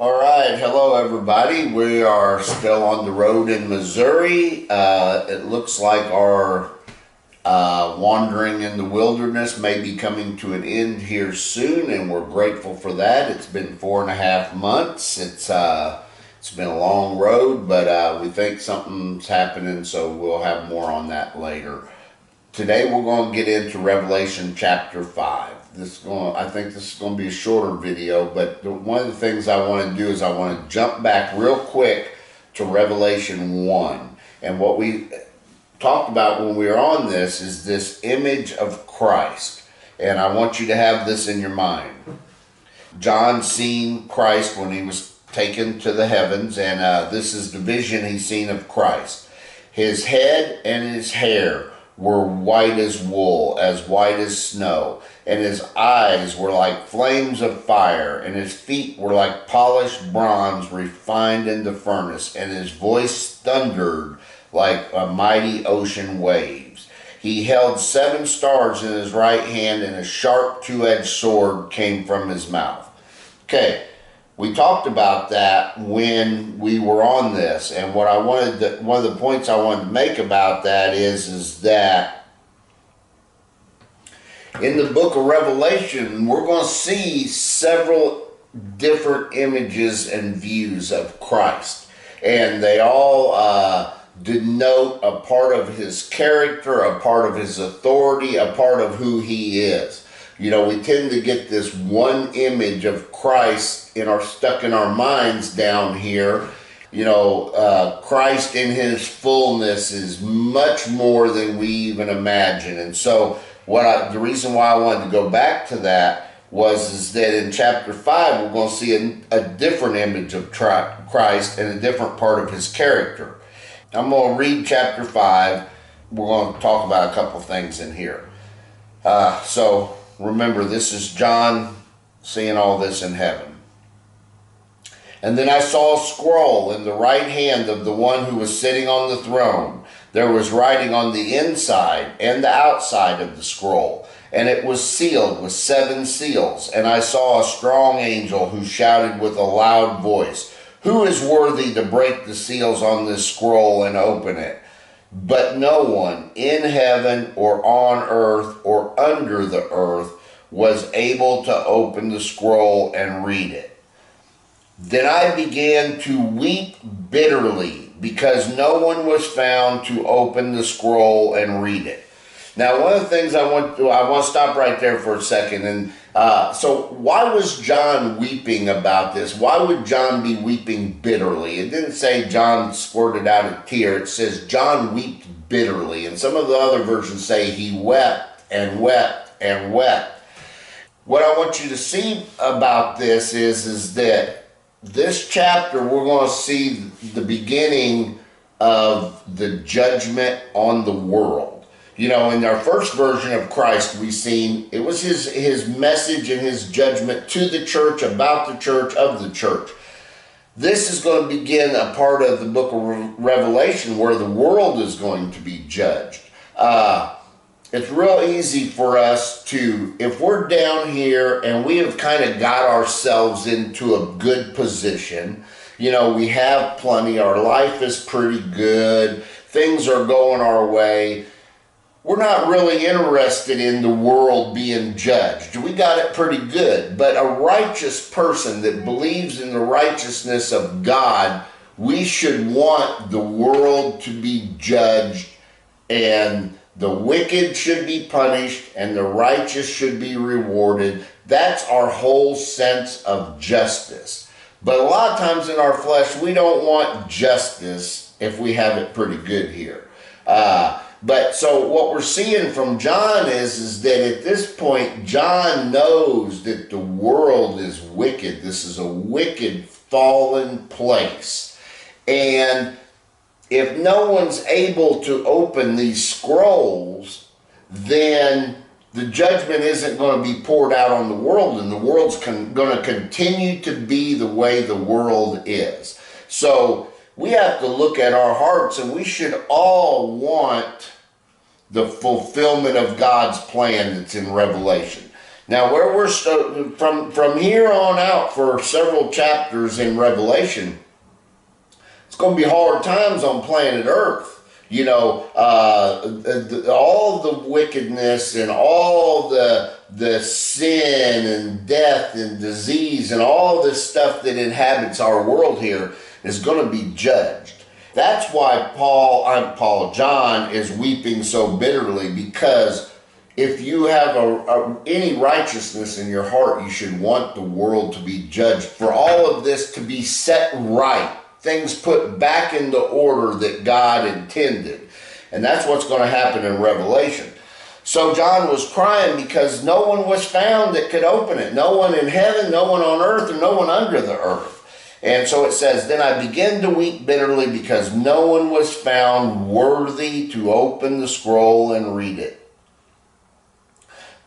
All right, hello everybody. We are still on the road in Missouri. It looks like our wandering in the wilderness may be coming to an end here soon, and we're grateful for that. It's been 4.5 months. It's been a long road, but we think something's happening, so we'll have more on that later. Today we're going to get into Revelation chapter 5. I think this is going to be a shorter video, but one of the things I want to do is I want to jump back real quick to Revelation 1. And what we talked about when we were on this is this image of Christ. And I want you to have this in your mind. John seen Christ when he was taken to the heavens, and this is the vision he's seen of Christ. His head and his hair were white as wool, as white as snow, and his eyes were like flames of fire, and his feet were like polished bronze refined in the furnace, and his voice thundered like a mighty ocean waves. He held 7 stars in his right hand, and a sharp two-edged sword came from his mouth. Okay, we talked about that when we were on this, and one of the points I wanted to make about that is that in the book of Revelation, we're going to see several different images and views of Christ, and they all denote a part of his character, a part of his authority, a part of who he is. You know, we tend to get this one image of Christ stuck in our minds down here. You know, Christ in his fullness is much more than we even imagine. And so the reason why I wanted to go back to that is that in chapter 5, we're going to see a different image of Christ and a different part of his character. I'm going to read chapter 5. We're going to talk about a couple things in here. So remember, this is John seeing all this in heaven. And then I saw a scroll in the right hand of the one who was sitting on the throne. There was writing on the inside and the outside of the scroll, and it was sealed with 7 seals. And I saw a strong angel who shouted with a loud voice, "Who is worthy to break the seals on this scroll and open it?" But no one in heaven or on earth or under the earth was able to open the scroll and read it. Then I began to weep bitterly because no one was found to open the scroll and read it. Now, one of the things I want to stop right there for a second. And so why was John weeping about this? Why would John be weeping bitterly? It didn't say John squirted out a tear. It says John wept bitterly. And some of the other versions say he wept and wept and wept. What I want you to see about this is that this chapter, we're going to see the beginning of the judgment on the world. You know, in our first version of Christ, we seen it was his message and his judgment to the church, about the church, of the church. This is going to begin a part of the book of Revelation where the world is going to be judged. It's real easy for us to, if we're down here and we have kind of got ourselves into a good position, you know, we have plenty, our life is pretty good, things are going our way, we're not really interested in the world being judged. We got it pretty good. But a righteous person that believes in the righteousness of God, we should want the world to be judged, and the wicked should be punished and the righteous should be rewarded. That's our whole sense of justice. But a lot of times in our flesh, we don't want justice if we have it pretty good here. But so what we're seeing from John is that at this point, John knows that the world is wicked. This is a wicked, fallen place. And if no one's able to open these scrolls, then the judgment isn't going to be poured out on the world, and the world's going to continue to be the way the world is. So we have to look at our hearts, and we should all want the fulfillment of God's plan that's in Revelation. Now, where we're from here on out for several chapters in Revelation, it's going to be hard times on planet Earth. You know, all the wickedness and all the sin and death and disease and all this stuff that inhabits our world here is going to be judged. That's why John is weeping so bitterly, because if you have any righteousness in your heart, you should want the world to be judged, for all of this to be set right, things put back into order that God intended. And that's what's going to happen in Revelation. So John was crying because no one was found that could open it. No one in heaven, no one on earth, and no one under the earth. And so it says, then I began to weep bitterly because no one was found worthy to open the scroll and read it.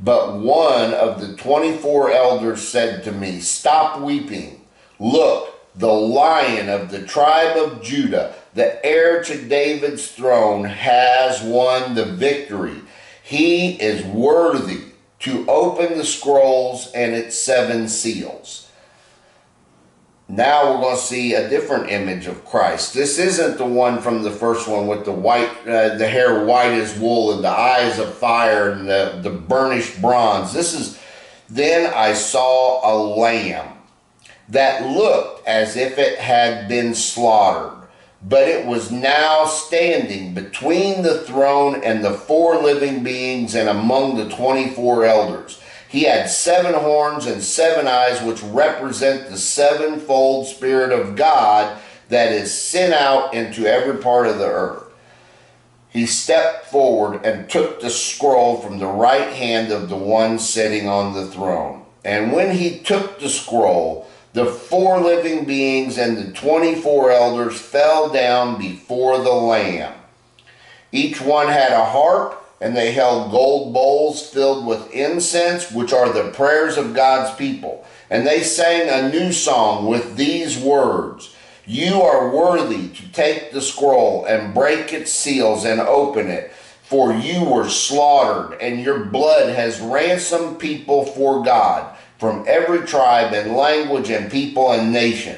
But one of the 24 elders said to me, stop weeping. Look, the Lion of the tribe of Judah, the heir to David's throne, has won the victory. He is worthy to open the scrolls and its 7 seals. Now we're going to see a different image of Christ. This isn't the one from the first one with the white, the hair white as wool and the eyes of fire and the burnished bronze. This is, then I saw a lamb that looked as if it had been slaughtered, but it was now standing between the throne and the 4 living beings and among the 24 elders. He had 7 horns and 7 eyes, which represent the 7-fold Spirit of God that is sent out into every part of the earth. He stepped forward and took the scroll from the right hand of the one sitting on the throne. And when he took the scroll, the 4 living beings and the 24 elders fell down before the Lamb. Each one had a harp, and they held gold bowls filled with incense, which are the prayers of God's people. And they sang a new song with these words, you are worthy to take the scroll and break its seals and open it, for you were slaughtered, and your blood has ransomed people for God from every tribe and language and people and nation.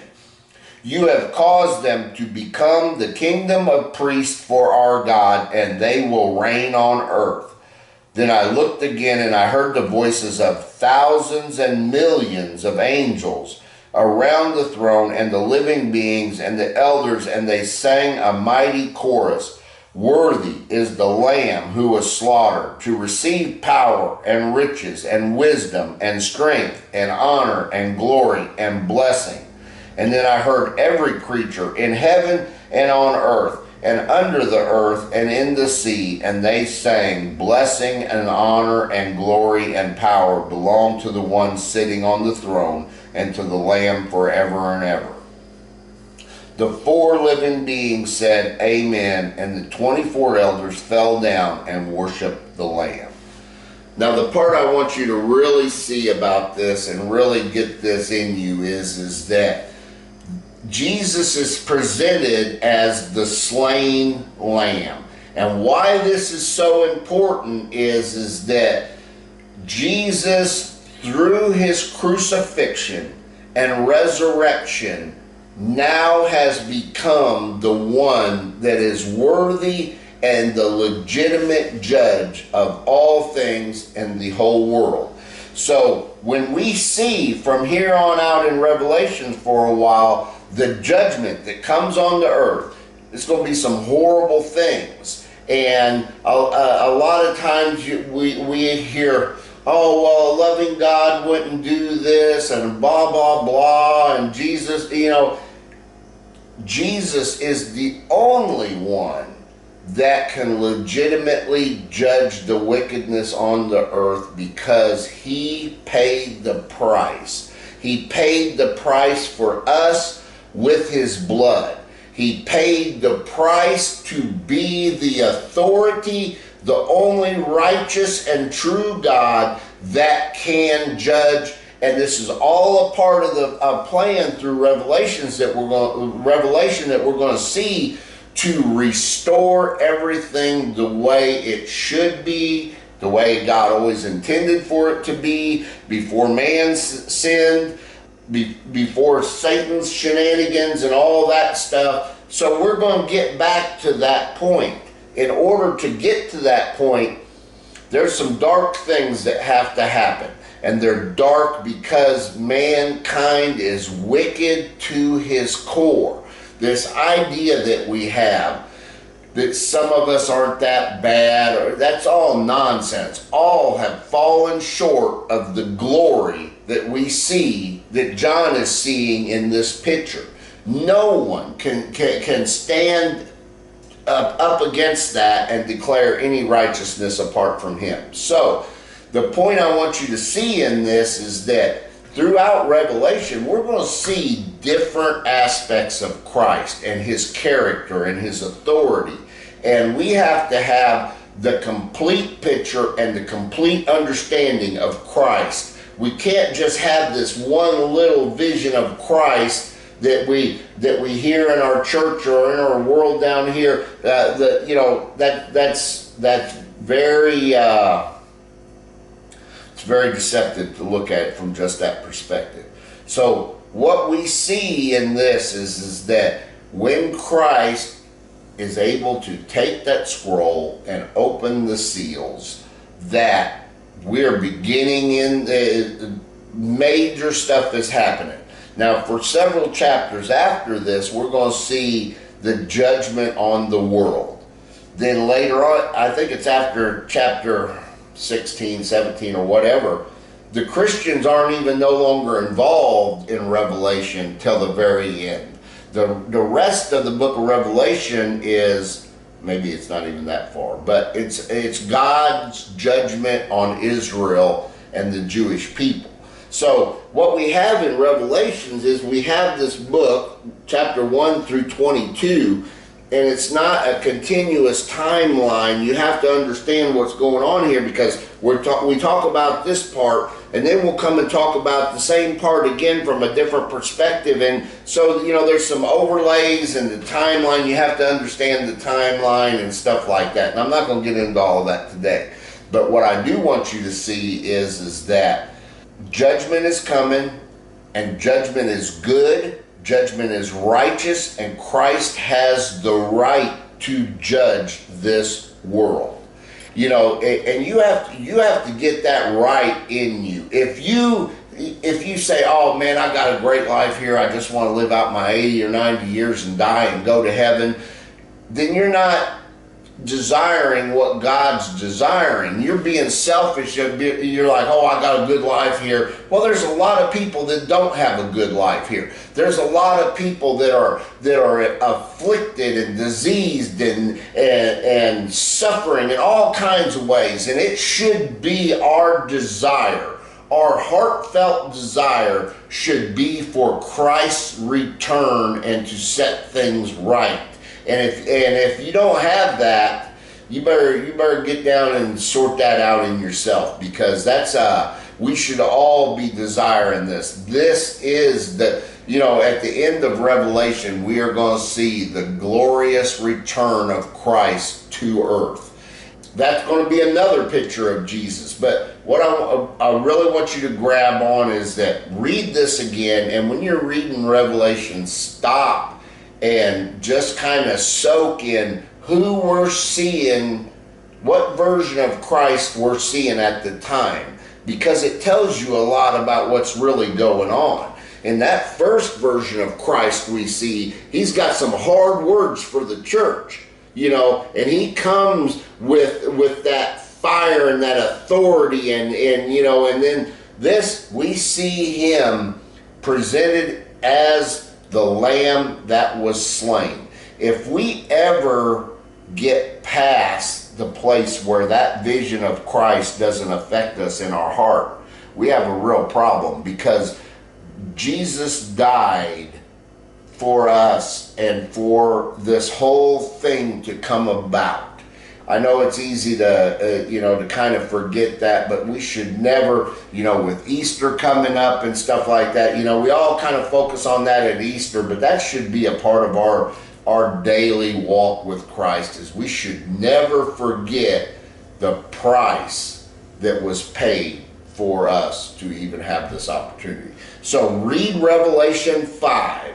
You have caused them to become the kingdom of priests for our God, and they will reign on earth. Then I looked again, and I heard the voices of thousands and millions of angels around the throne and the living beings and the elders, and they sang a mighty chorus. Worthy is the Lamb who was slaughtered to receive power and riches and wisdom and strength and honor and glory and blessing. And then I heard every creature in heaven and on earth and under the earth and in the sea, and they sang, blessing and honor and glory and power belong to the one sitting on the throne and to the Lamb forever and ever. The 4 living beings said, amen, and the 24 elders fell down and worshiped the Lamb. Now, the part I want you to really see about this and really get this in you is that Jesus is presented as the slain lamb. And why this is so important is that Jesus, through his crucifixion and resurrection, now has become the one that is worthy and the legitimate judge of all things in the whole world. So when we see from here on out in Revelation for a while, the judgment that comes on the earth, it's going to be some horrible things. And a lot of times we hear, oh, well, a loving God wouldn't do this and blah, blah, blah. And Jesus, Jesus is the only one that can legitimately judge the wickedness on the earth, because he paid the price. He paid the price for us with his blood. He paid the price to be the authority, the only righteous and true God that can judge. And this is all a part of the plan through Revelation that we're going to see, to restore everything the way it should be the way God always intended for it to be, before man sinned, before Satan's shenanigans and all that stuff. So we're going to get back to that point. In order to get to that point, there's some dark things that have to happen. And they're dark because mankind is wicked to his core. This idea that we have that some of us aren't that bad, or that's all nonsense. All have fallen short of the glory that we see, that John is seeing in this picture. No one can stand up against that and declare any righteousness apart from him. So the point I want you to see in this is that throughout Revelation, we're going to see different aspects of Christ and his character and his authority. And we have to have the complete picture and the complete understanding of Christ. We can't just have this one little vision of Christ that we hear in our church or in our world down here. That's very it's very deceptive to look at it from just that perspective. So what we see in this is that when Christ is able to take that scroll and open the seals, that we're beginning in the major stuff is happening. Now, for several chapters after this, we're going to see the judgment on the world. Then later on, I think it's after chapter 16, 17, or whatever, the Christians aren't even no longer involved in Revelation till the very end. The rest of the book of Revelation is, maybe it's not even that far, but it's God's judgment on Israel and the Jewish people. So what we have in Revelations is we have this book, chapter 1 through 22, and it's not a continuous timeline. You have to understand what's going on here, because we talk about this part, and then we'll come and talk about the same part again from a different perspective. And so, there's some overlays in the timeline. You have to understand the timeline and stuff like that. And I'm not going to get into all of that today. But what I do want you to see is that judgment is coming, and judgment is good. Judgment is righteous, and Christ has the right to judge this world. And you have to get that right in you. If you say, oh man, I got a great life here, I just want to live out my 80 or 90 years and die and go to heaven, then you're not desiring what God's desiring. You're being selfish. You're like, oh, I got a good life here. Well, there's a lot of people that don't have a good life here. There's a lot of people that are afflicted and diseased and suffering in all kinds of ways. And it should be our desire. Our heartfelt desire should be for Christ's return and to set things right. And if you don't have that, you better get down and sort that out in yourself, because that's we should all be desiring this. This is the at the end of Revelation, we are going to see the glorious return of Christ to earth. That's going to be another picture of Jesus. But what I really want you to grab on is that read this again, and when you're reading Revelation, stop and just kind of soak in who we're seeing, what version of Christ we're seeing at the time, because it tells you a lot about what's really going on. In that first version of Christ we see, he's got some hard words for the church, and he comes with that fire and that authority, and then this, we see him presented as the Lamb that was slain. If we ever get past the place where that vision of Christ doesn't affect us in our heart, we have a real problem, because Jesus died for us and for this whole thing to come about. I know it's easy to, to kind of forget that, but we should never, with Easter coming up and stuff like that, we all kind of focus on that at Easter, but that should be a part of our daily walk with Christ, is we should never forget the price that was paid for us to even have this opportunity. So read Revelation 5.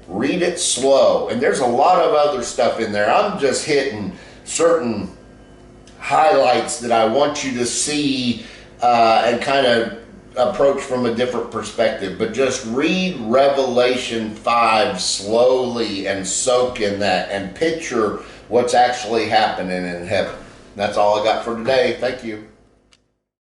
Read it slow. And there's a lot of other stuff in there. I'm just hitting certain highlights that I want you to see and kind of approach from a different perspective. But just read Revelation 5 slowly and soak in that and picture what's actually happening in heaven. That's all I got for today. Thank you.